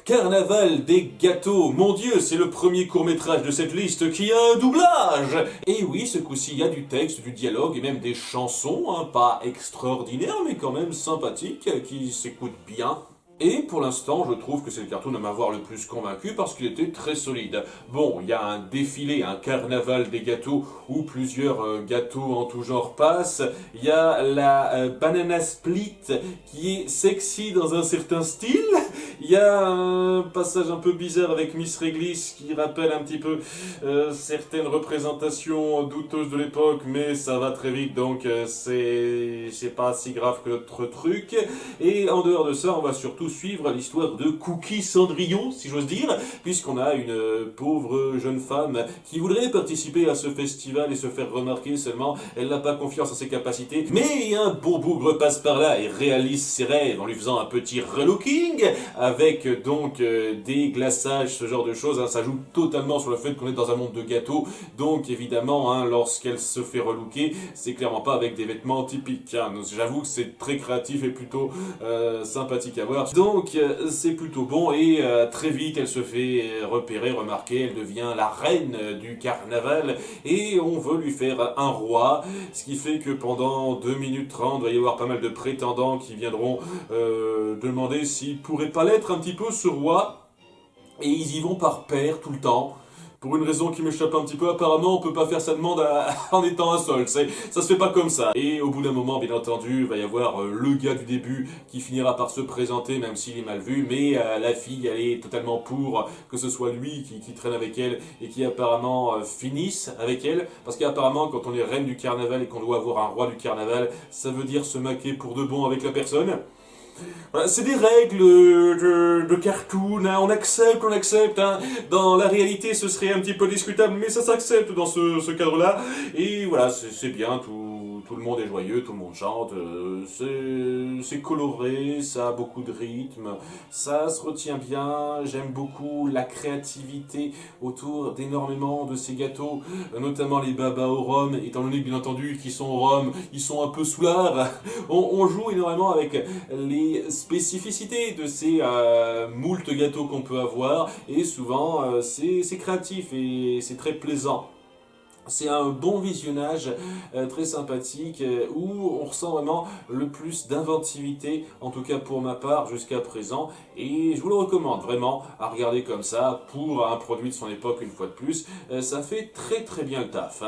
Carnaval des gâteaux. Mon Dieu, c'est le premier court-métrage de cette liste qui a un doublage. Et oui, ce coup-ci, il y a du texte, du dialogue et même des chansons, pas extraordinaires, mais quand même sympathiques, qui s'écoutent bien. Et pour l'instant, je trouve que c'est le cartoon à m'avoir le plus convaincu parce qu'il était très solide. Bon, il y a un défilé, un carnaval des gâteaux où plusieurs gâteaux en tout genre passent. Il y a la banana split qui est sexy dans un certain style. Il y a un passage un peu bizarre avec Miss Réglisse qui rappelle un petit peu certaines représentations douteuses de l'époque, mais ça va très vite donc c'est pas si grave que notre truc. Et en dehors de ça, on va surtout suivre l'histoire de Cookie Cendrillon, si j'ose dire, puisqu'on a une pauvre jeune femme qui voudrait participer à ce festival et se faire remarquer, seulement elle n'a pas confiance en ses capacités, mais un bon bougre passe par là et réalise ses rêves en lui faisant un petit relooking, avec donc des glaçages, ce genre de choses, ça joue totalement sur le fait qu'on est dans un monde de gâteaux, donc évidemment, lorsqu'elle se fait relooker, c'est clairement pas avec des vêtements typiques, j'avoue que c'est très créatif et plutôt sympathique à voir. Donc c'est plutôt bon et très vite elle se fait repérer, remarquer, elle devient la reine du carnaval et on veut lui faire un roi, ce qui fait que pendant 2 minutes 30 il va y avoir pas mal de prétendants qui viendront demander s'il pourrait pas l'être un petit peu ce roi, et ils y vont par paire tout le temps. Pour une raison qui m'échappe un petit peu, apparemment on peut pas faire sa demande en étant un seul, ça se fait pas comme ça. Et au bout d'un moment, bien entendu, il va y avoir le gars du début qui finira par se présenter, même s'il est mal vu, mais la fille, elle est totalement pour que ce soit lui qui traîne avec elle et qui apparemment finisse avec elle, parce qu'apparemment quand on est reine du carnaval et qu'on doit avoir un roi du carnaval, ça veut dire se maquer pour de bon avec la personne. Voilà, c'est des règles de cartoon, on accepte, Dans la réalité, ce serait un petit peu discutable, mais ça s'accepte dans ce cadre-là. Et voilà, c'est bien, tout le monde est joyeux, tout le monde chante, c'est coloré, ça a beaucoup de rythme, ça se retient bien, j'aime beaucoup la créativité autour d'énormément de ces gâteaux, notamment les babas au rhum, étant donné que bien entendu qu'ils sont au rhum, ils sont un peu soulards. On joue énormément avec les spécificités de ces moult gâteaux qu'on peut avoir, et souvent c'est créatif et c'est très plaisant. C'est un bon visionnage très sympathique où on ressent vraiment le plus d'inventivité, en tout cas pour ma part jusqu'à présent, et je vous le recommande vraiment à regarder comme ça pour un produit de son époque une fois de plus, ça fait très très bien le taf.